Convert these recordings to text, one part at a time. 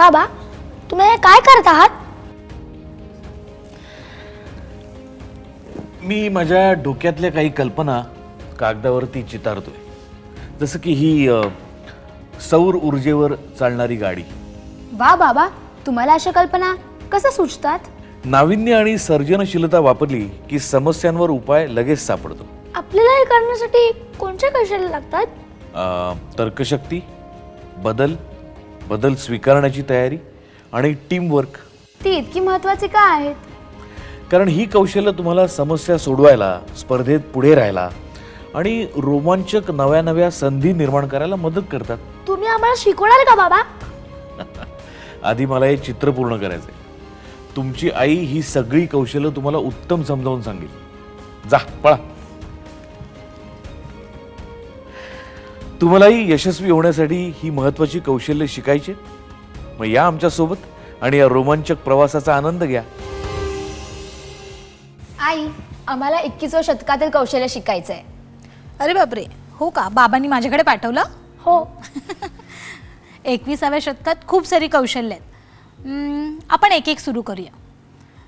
बाबा, तुम्ही हे काय करत आहात? मी माझ्या डोक्यातल्या काही कल्पना कागदावरती चितारतोय. जसं की ही सौर ऊर्जेवर चालणारी गाडी. वा बाबा, तुम्हाला अशा कल्पना कशा सुचतात? नाविन्य आणि सर्जनशीलता वापरली की समस्यांवर उपाय लगेच सापडतो. आपल्याला हे करण्यासाठी कोणत्या कौशल्य लागतात? तर्कशक्ती, बदल स्वीकारण्याची तयारी आणि टीमवर्क. ती इतकी महत्वाची का आहेत? कारण ही कौशल्य तुम्हाला समस्या सोडवायला, स्पर्धेत पुढे राहायला आणि रोमांचक नव्या नव्या संधी निर्माण करायला मदत करतात. तुम्ही आम्हाला शिकवणार का बाबा? आधी मला हे चित्र पूर्ण करायचंय. तुमची आई ही सगळी कौशल्य तुम्हाला उत्तम समजावून सांगेल. जा पळा. तुम्हालाही यशस्वी होण्यासाठी ही महत्वाची कौशल्य शिकायची. मग या आमच्या सोबत आणि या रोमांचक प्रवासाचा आनंद घ्या. आई, आम्हाला 21व्या शतकातील कौशल्य शिकायचंय. अरे बापरे, हो का? बाबांनी माझ्याकडे पाठवलं. हो. 21व्या शतकात खूप सारी कौशल्य आहेत. आपण एक एक सुरू करूया.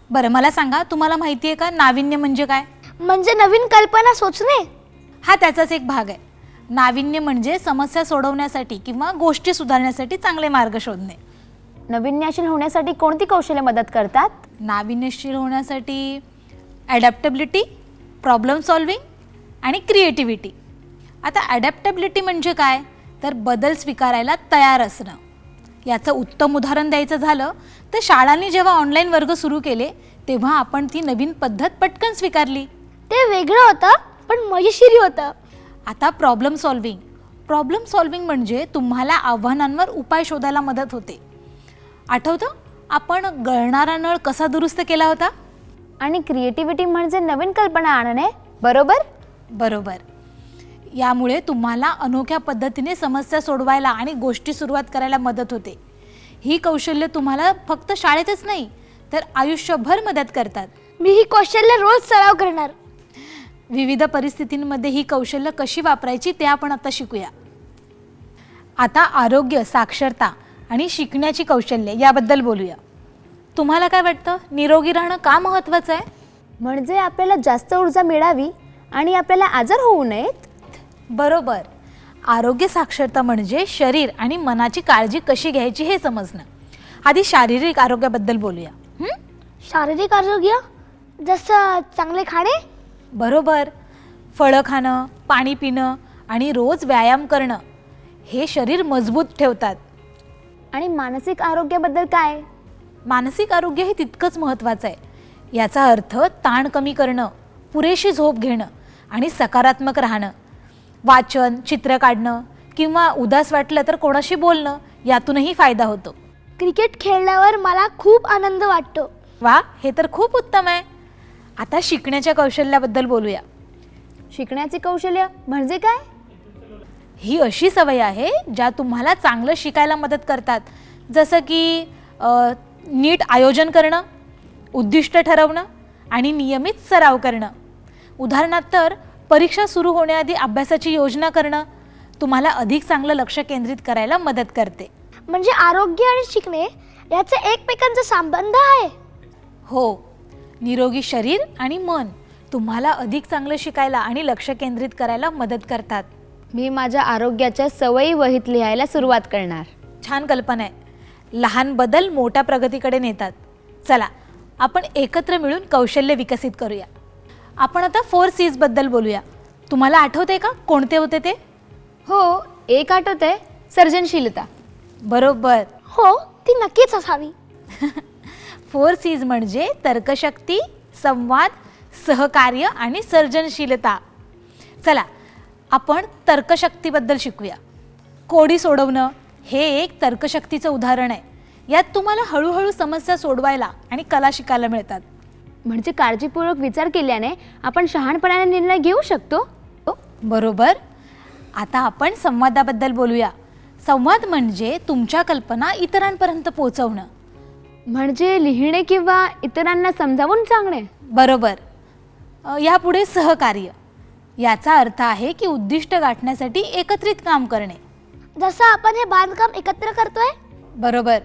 बरं, मला सांगा, तुम्हाला माहिती आहे का नाविन्य म्हणजे काय? म्हणजे नवीन कल्पना सुचणे. हा त्याचाच एक भाग आहे. नाविन्य म्हणजे समस्या सोडवण्यासाठी किंवा गोष्टी सुधारण्यासाठी चांगले मार्ग शोधणे. नाविन्यशील होण्यासाठी कोणती कौशल्य मदत करतात? नाविन्यशील होण्यासाठी ॲडॅप्टेबिलिटी, प्रॉब्लेम सॉल्विंग आणि क्रिएटिव्हिटी. आता ॲडॅप्टेबिलिटी म्हणजे काय? तर बदल स्वीकारायला तयार असणं. याचं उत्तम उदाहरण द्यायचं झालं तर शाळांनी जेव्हा ऑनलाईन वर्ग सुरू केले तेव्हा आपण ती नवीन पद्धत पटकन स्वीकारली. ते वेगळं होतं पण मजेशीर होतं. आता प्रॉब्लेम सॉल्विंग म्हणजे तुम्हाला आव्हानांवर उपाय शोधायला मदत होते. आठवतं आपण गळणारा नळ कसा दुरुस्त केला होता? आणि क्रिएटिव्हिटी म्हणजे नवीन कल्पना आणणे. बरोबर. यामुळे तुम्हाला अनोख्या पद्धतीने समस्या सोडवायला आणि गोष्टी सुरुवात करायला मदत होते. ही कौशल्य तुम्हाला फक्त शाळेतच नाही तर आयुष्यभर मदत करतात. मी ही कौशल्य रोज सराव करणार. विविध परिस्थितींमध्ये ही कौशल्य कशी वापरायची ते आपण आता शिकूया. आता आरोग्य, साक्षरता आणि शिकण्याची कौशल्य याबद्दल बोलूया. तुम्हाला काय वाटतं, निरोगी राहणं का महत्त्वाचं आहे? म्हणजे आपल्याला जास्त ऊर्जा मिळावी आणि आपल्याला आजार होऊ नयेत. बरोबर. आरोग्य साक्षरता म्हणजे शरीर आणि मनाची काळजी कशी घ्यायची हे समजणं. आधी शारीरिक आरोग्याबद्दल बोलूया. शारीरिक आरोग्य जसं चांगले खाणे. बरोबर. फळं खाणं, पाणी पिणं आणि रोज व्यायाम करणं हे शरीर मजबूत ठेवतात. आणि मानसिक आरोग्याबद्दल काय? मानसिक आरोग्य हे तितकंच महत्त्वाचं आहे. याचा अर्थ ताण कमी करणं, पुरेशी झोप घेणं आणि सकारात्मक राहणं. वाचन, चित्र काढणं किंवा उदास वाटलं तर कोणाशी बोलणं यातूनही फायदा होतो. क्रिकेट खेळल्यावर मला खूप आनंद वाटतो. वा, हे तर खूप उत्तम आहे. आता शिकण्याच्या कौशल्याबद्दल बोलूया. शिकण्याचे कौशल्य म्हणजे काय? ही अशी सवय आहे ज्या तुम्हाला चांगलं शिकायला मदत करतात. जसं की नीट आयोजन करणं, उद्दिष्ट ठरवणं आणि नियमित सराव करणं. उदाहरणार्थ तर परीक्षा सुरू होण्याआधी अभ्यासाची योजना करणं तुम्हाला अधिक चांगलं लक्ष केंद्रित करायला मदत करते. म्हणजे आरोग्य आणि शिकणे याचा एकमेकांचा संबंध आहे. हो. निरोगी शरीर आणि मन तुम्हाला अधिक चांगलं शिकायला आणि लक्ष केंद्रित करायला मदत करतात. मी माझ्या आरोग्याच्या सवयी वहीत लिहायला सुरुवात करणार. छान कल्पना आहे. लहान बदल मोठ्या प्रगतीकडे नेतात. चला, आपण एकत्र मिळून कौशल्य विकसित करूया. आपण आता 4 C's बद्दल बोलूया. तुम्हाला आठवते का कोणते होते ते? हो, एक आठवतंय, सर्जनशीलता. बरोबर. हो, ती नक्कीच असावी. 4 C's म्हणजे तर्कशक्ती, संवाद, सहकार्य आणि सर्जनशीलता. चला, आपण तर्कशक्तीबद्दल शिकूया. कोडी सोडवणं हे एक तर्कशक्तीचं उदाहरण आहे. यात तुम्हाला हळूहळू समस्या सोडवायला आणि कला शिकायला मिळतात. म्हणजे काळजीपूर्वक विचार केल्याने आपण शहाणपणाने निर्णय घेऊ शकतो. बरोबर. आता आपण संवादाबद्दल बोलूया. संवाद म्हणजे तुमच्या कल्पना इतरांपर्यंत पोहोचवणं. म्हणजे लिहिणे किंवा इतरांना समजावून सांगणे. बरोबर. यापुढे सहकार्य. याचा अर्थ आहे की उद्दिष्ट गाठण्यासाठी एकत्रित काम करणे. जसं आपण हे बांधकाम एकत्र करतोय. बरोबर.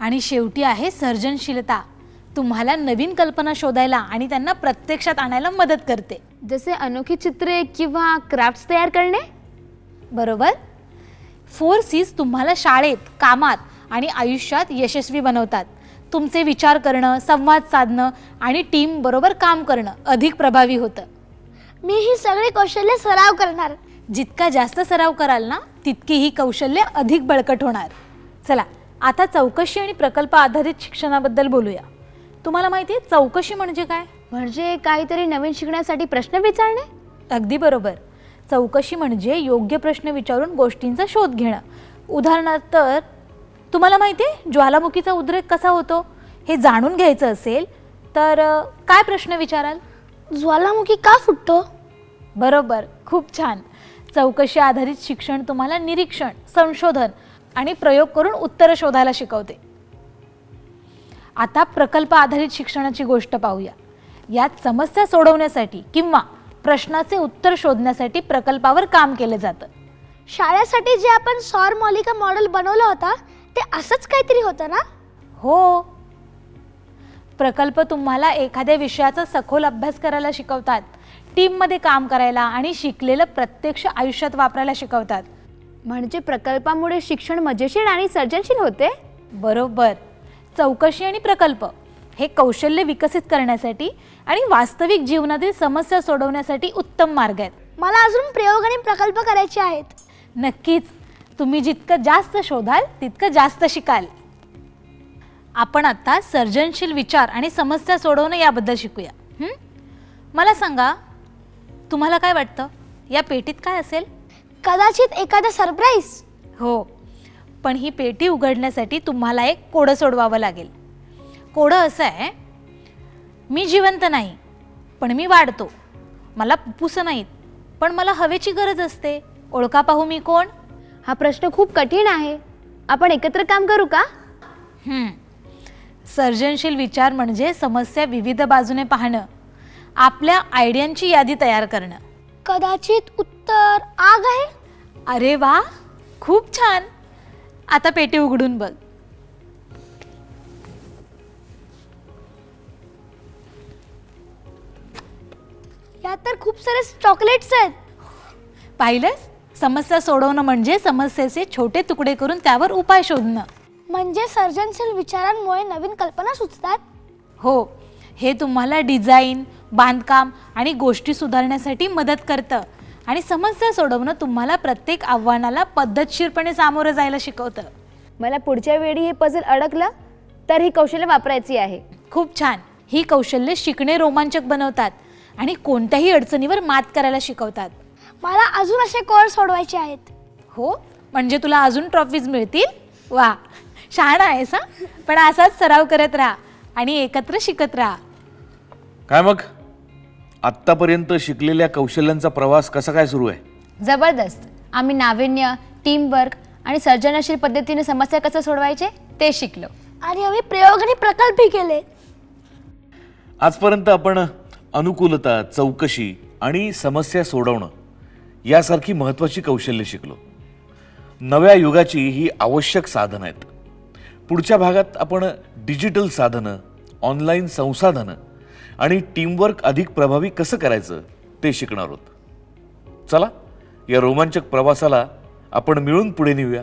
आणि शेवटी आहे सर्जनशीलता. तुम्हाला नवीन कल्पना शोधायला आणि त्यांना प्रत्यक्षात आणायला मदत करते. जसे अनोखी चित्रे किंवा क्राफ्ट्स तयार करणे. बरोबर. 4 C's तुम्हाला शाळेत, कामात आणि आयुष्यात यशस्वी बनवतात. तुमचे विचार करणं, संवाद साधणं आणि टीम बरोबर काम करणं अधिक प्रभावी होतं. मी ही सगळी कौशल्य सराव करणार. जितका जास्त सराव कराल ना, तितकी ही कौशल्य अधिक बळकट होणार. चला, आता चौकशी आणि प्रकल्प आधारित शिक्षणाबद्दल बोलूया. तुम्हाला माहिती आहे चौकशी म्हणजे काय? म्हणजे काहीतरी नवीन शिकण्यासाठी प्रश्न विचारणे. अगदी बरोबर. चौकशी म्हणजे योग्य प्रश्न विचारून गोष्टींचा शोध घेणं. उदाहरणार्थ, तुम्हाला माहिती आहे ज्वालामुखीचा उद्रेक कसा होतो हे जाणून घ्यायचं असेल तर काय प्रश्न विचाराल? ज्वालामुखी का फुटतो? बरोबर, खूप छान. चौकशी आधारित शिक्षण तुम्हाला निरीक्षण, संशोधन आणि प्रयोग करून उत्तरं शोधायला शिकवते. आता प्रकल्प आधारित शिक्षणाची गोष्ट पाहूया. यात समस्या सोडवण्यासाठी किंवा प्रश्नाचे उत्तर शोधण्यासाठी प्रकल्पावर काम केलं जातं. शाळेसाठी जे आपण सौर मालिका मॉडेल बनवलं होतं ते असंच काहीतरी होतं ना? हो. प्रकल्प तुम्हाला एखाद्या विषयाचा सखोल अभ्यास करायला शिकवतात, टीममध्ये काम करायला आणि शिकलेलं प्रत्यक्ष आयुष्यात वापरायला शिकवतात. म्हणजे प्रकल्पामुळे शिक्षण मजेशीर आणि सर्जनशील होते. बरोबर. चौकशी आणि प्रकल्प हे कौशल्य विकसित करण्यासाठी आणि वास्तविक जीवनातील समस्या सोडवण्यासाठी उत्तम मार्ग आहेत. मला अजून प्रयोग आणि प्रकल्प करायचे आहेत. नक्कीच. तुम्ही जितकं जास्त शोधाल तितकं जास्त शिकाल. आपण आता सर्जनशील विचार आणि समस्या सोडवणं याबद्दल शिकूया. मला सांगा, तुम्हाला काय वाटतं या पेटीत काय असेल? कदाचित एखादा सरप्राईज. हो, पण ही पेटी उघडण्यासाठी तुम्हाला एक कोडं सोडवावं लागेल. कोडं असं आहे, मी जिवंत नाही पण मी वाढतो. मला फुफ्फुसं नाहीत पण मला हवेची गरज असते. ओळखा पाहू मी कोण? हा प्रश्न खूप कठीण आहे. आपण एकत्र काम करू का? सर्जनशील विचार म्हणजे समस्या विविध बाजूने पाहणं, आपल्या आयडियांची यादी तयार करणं. कदाचित उत्तर आग आहे. अरे वा, खूप छान. आता पेटी उघडून बघ. यात तर खूप सारे चॉकलेट्स आहेत. पाहिलंस? समस्या सोडवणं म्हणजे समस्येचे छोटे तुकडे करून त्यावर उपाय शोधणं. म्हणजे सर्जनशील विचारांमुळे नवीन कल्पना सुचतात. हो, हे तुम्हाला डिझाईन, बांधकाम आणि गोष्टी सुधारण्यासाठी मदत करतं आणि समस्या सोडवणं तुम्हाला प्रत्येक आव्हानाला पद्धतशीरपणे सामोरं जायला शिकवतं. मला पुढच्या वेळी हे पझल अडकलं तर ही कौशल्य वापरायची आहे. खूप छान. ही कौशल्य शिकणे रोमांचक बनवतात आणि कोणत्याही अडचणीवर मात करायला शिकवतात. मला अजून असे कोड सोडवायचे आहेत. हो, म्हणजे तुला अजून ट्रॉफीज मिळतील. वा, शहाणा आहेस हा. पण असाच सराव करत राहा आणि एकत्र शिकत राहा. काय मग आत्तापर्यंत शिकलेल्या कौशल्यांचा प्रवास कसा काय सुरू आहे? जबरदस्त. आम्ही नाविन्य, टीमवर्क आणि सर्जनशील पद्धतीने समस्या कसं सोडवायचे ते शिकलो. आणि आम्ही प्रयोग आणि प्रकल्पही केले. आजपर्यंत आपण अनुकूलता, चौकशी आणि समस्या सोडवणं यासारखी महत्त्वाची कौशल्य शिकलो. नव्या युगाची ही आवश्यक साधनं आहेत. पुढच्या भागात आपण डिजिटल साधनं, ऑनलाईन संसाधनं आणि टीमवर्क अधिक प्रभावी कसं करायचं ते शिकणार आहोत. चला, या रोमांचक प्रवासाला आपण मिळून पुढे नेऊया.